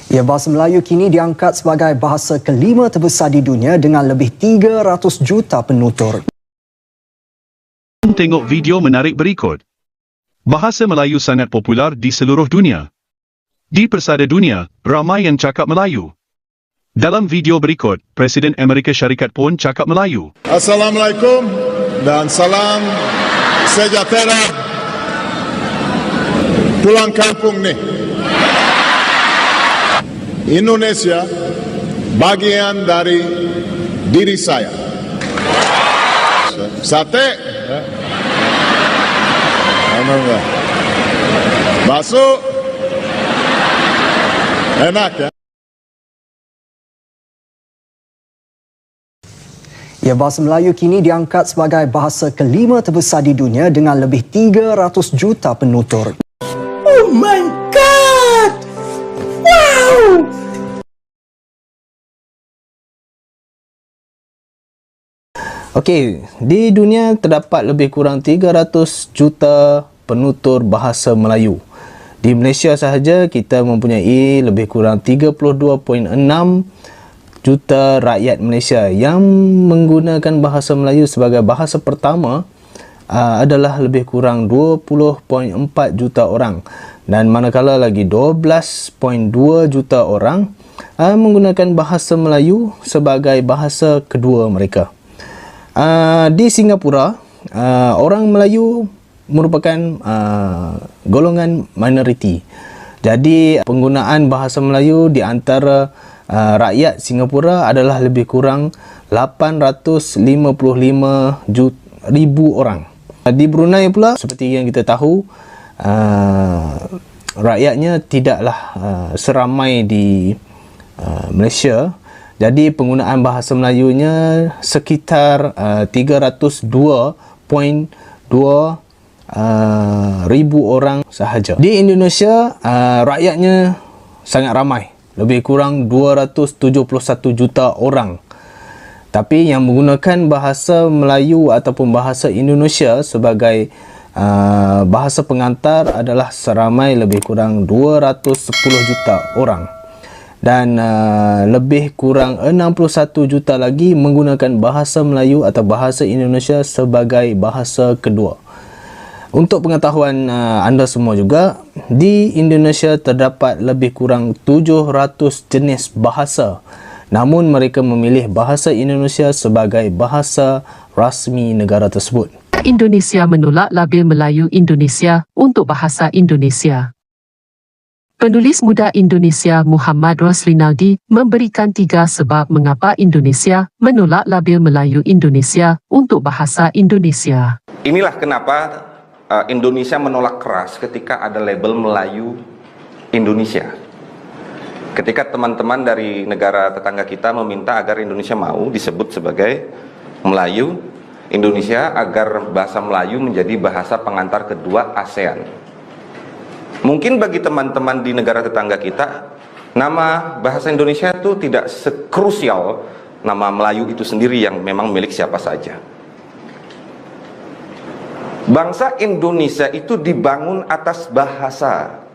Ya, bahasa Melayu kini diangkat sebagai bahasa kelima terbesar di dunia dengan lebih 300 juta penutur. Tengok video menarik berikut. Bahasa Melayu sangat popular di seluruh dunia. Di persada dunia, ramai yang cakap Melayu. Dalam video berikut, Presiden Amerika Syarikat pun cakap Melayu. Assalamualaikum dan salam sejahtera. Pulang kampung nih. Indonesia bagian dari diri saya. Sate, bakso, enak ya. Ya, bahasa Melayu kini diangkat sebagai bahasa kelima terbesar di dunia dengan lebih 300 juta penutur. Oh my God! Wow! Okey, di dunia terdapat lebih kurang 300 juta penutur bahasa Melayu. Di Malaysia sahaja kita mempunyai lebih kurang 32.6 juta rakyat Malaysia yang menggunakan bahasa Melayu sebagai bahasa pertama adalah lebih kurang 20.4 juta orang, dan manakala lagi 12.2 juta orang menggunakan bahasa Melayu sebagai bahasa kedua mereka. Di Singapura, orang Melayu merupakan golongan minoriti. Jadi penggunaan bahasa Melayu di antara rakyat Singapura adalah lebih kurang 855,000 orang. Di Brunei pula, seperti yang kita tahu, rakyatnya tidaklah seramai di Malaysia. Jadi penggunaan bahasa Melayunya sekitar 302.2 ribu orang sahaja. Di Indonesia, rakyatnya sangat ramai, lebih kurang 271 juta orang. Tapi yang menggunakan bahasa Melayu ataupun bahasa Indonesia sebagai bahasa pengantar adalah seramai lebih kurang 210 juta orang. Dan lebih kurang 61 juta lagi menggunakan bahasa Melayu atau bahasa Indonesia sebagai bahasa kedua. Untuk pengetahuan anda semua juga, di Indonesia terdapat lebih kurang 700 jenis bahasa. Namun mereka memilih bahasa Indonesia sebagai bahasa rasmi negara tersebut. Indonesia menolak label Melayu Indonesia untuk bahasa Indonesia. Penulis muda Indonesia Muhammad Roslinaldi memberikan 3 sebab mengapa Indonesia menolak label Melayu Indonesia untuk bahasa Indonesia. Inilah kenapa Indonesia menolak keras ketika ada label Melayu Indonesia. Ketika teman-teman dari negara tetangga kita meminta agar Indonesia mau disebut sebagai Melayu Indonesia, agar bahasa Melayu menjadi bahasa pengantar kedua ASEAN. Mungkin bagi teman-teman di negara tetangga kita, nama bahasa Indonesia itu tidak sekrusial nama Melayu itu sendiri yang memang milik siapa saja. Bangsa Indonesia itu dibangun atas bahasa.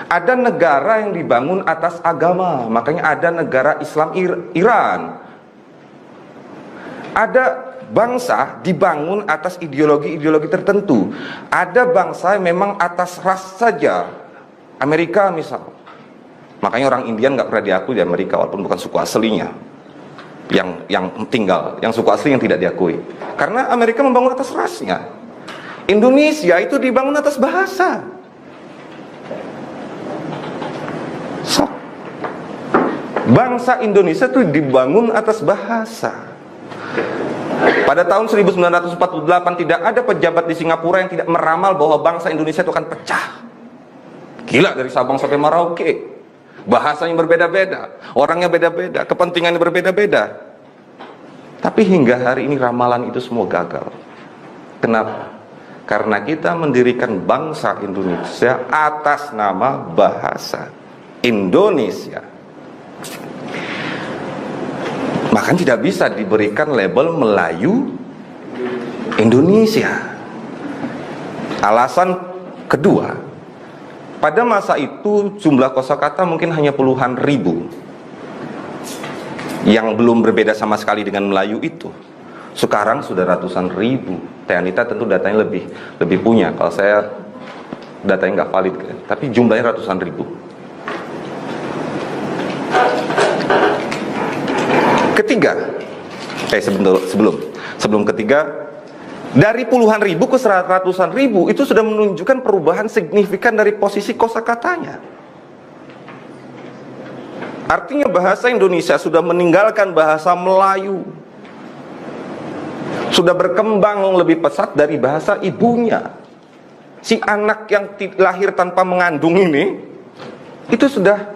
Ada negara yang dibangun atas agama, makanya ada negara Islam Iran. Ada bangsa dibangun atas ideologi-ideologi tertentu. Ada bangsa yang memang atas ras saja. Amerika misal, makanya orang Indian nggak pernah diakui di Amerika walaupun bukan suku aslinya yang tinggal, yang suku asli yang tidak diakui, karena Amerika membangun atas rasnya. Indonesia itu dibangun atas bahasa. Bangsa Indonesia itu dibangun atas bahasa. Pada tahun 1948 tidak ada pejabat di Singapura yang tidak meramal bahwa bangsa Indonesia itu akan pecah. Gila, dari Sabang sampai Merauke. Bahasanya berbeda-beda, orangnya beda-beda, kepentingannya berbeda-beda. Tapi hingga hari ini ramalan itu semua gagal. Kenapa? Karena kita mendirikan bangsa Indonesia atas nama bahasa Indonesia. Maka tidak bisa diberikan label Melayu Indonesia. Alasan kedua, pada masa itu jumlah kosakata mungkin hanya puluhan ribu yang belum berbeda sama sekali dengan Melayu itu. Sekarang sudah ratusan ribu. Teh Anita tentu datanya lebih punya. Kalau saya datanya nggak valid, tapi jumlahnya ratusan ribu. Ketiga, sebelum ketiga, dari puluhan ribu ke ratusan ribu itu sudah menunjukkan perubahan signifikan dari posisi kosakatanya. Artinya bahasa Indonesia sudah meninggalkan bahasa Melayu, sudah berkembang lebih pesat dari bahasa ibunya. Si anak yang lahir tanpa mengandung ini itu sudah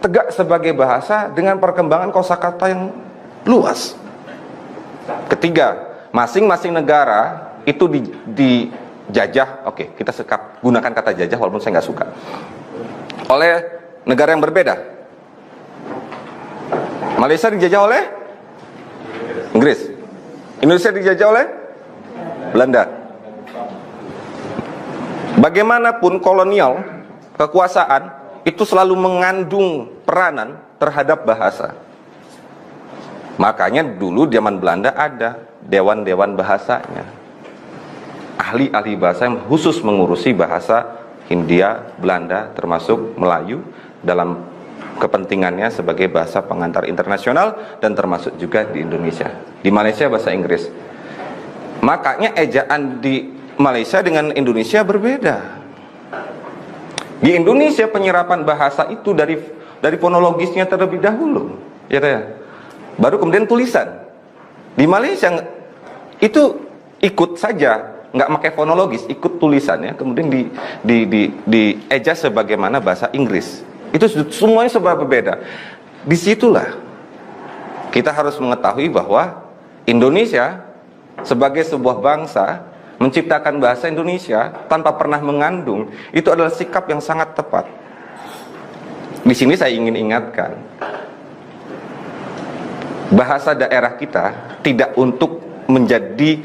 tegak sebagai bahasa dengan perkembangan kosakata yang luas. Ketiga, masing-masing negara itu dijajah, oke, kita gunakan kata jajah walaupun saya nggak suka, oleh negara yang berbeda. Malaysia dijajah oleh Inggris, Indonesia dijajah oleh Belanda. Bagaimanapun kolonial, kekuasaan itu selalu mengandung peranan terhadap bahasa. Makanya dulu zaman Belanda ada dewan-dewan bahasanya, ahli-ahli bahasa yang khusus mengurusi bahasa Hindia, Belanda, termasuk Melayu dalam kepentingannya sebagai bahasa pengantar internasional, dan termasuk juga di Indonesia. Di Malaysia bahasa Inggris. Makanya ejaan di Malaysia dengan Indonesia berbeda. Di Indonesia penyerapan bahasa itu dari fonologisnya terlebih dahulu, ya ya. Baru kemudian tulisan. Di Malaysia itu ikut saja, nggak pakai fonologis, ikut tulisannya, kemudian dieja sebagaimana bahasa Inggris. Itu semuanya serba berbeda. Disitulah kita harus mengetahui bahwa Indonesia sebagai sebuah bangsa menciptakan bahasa Indonesia tanpa pernah mengandung, itu adalah sikap yang sangat tepat. Di sini saya ingin ingatkan, bahasa daerah kita tidak untuk menjadi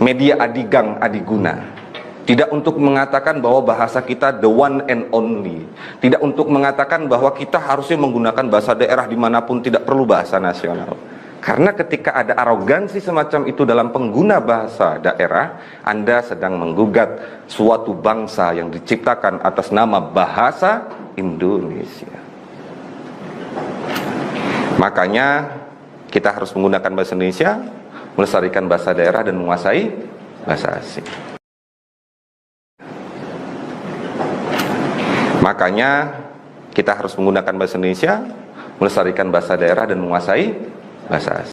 media adigang adiguna, tidak untuk mengatakan bahwa bahasa kita the one and only, tidak untuk mengatakan bahwa kita harusnya menggunakan bahasa daerah dimanapun, tidak perlu bahasa nasional. Karena ketika ada arogansi semacam itu dalam pengguna bahasa daerah, Anda sedang menggugat suatu bangsa yang diciptakan atas nama bahasa Indonesia. Makanya kita harus menggunakan bahasa Indonesia, melestarikan bahasa daerah, dan menguasai bahasa asing. Makanya kita harus menggunakan bahasa Indonesia, melestarikan bahasa daerah, dan menguasai bahasa asing.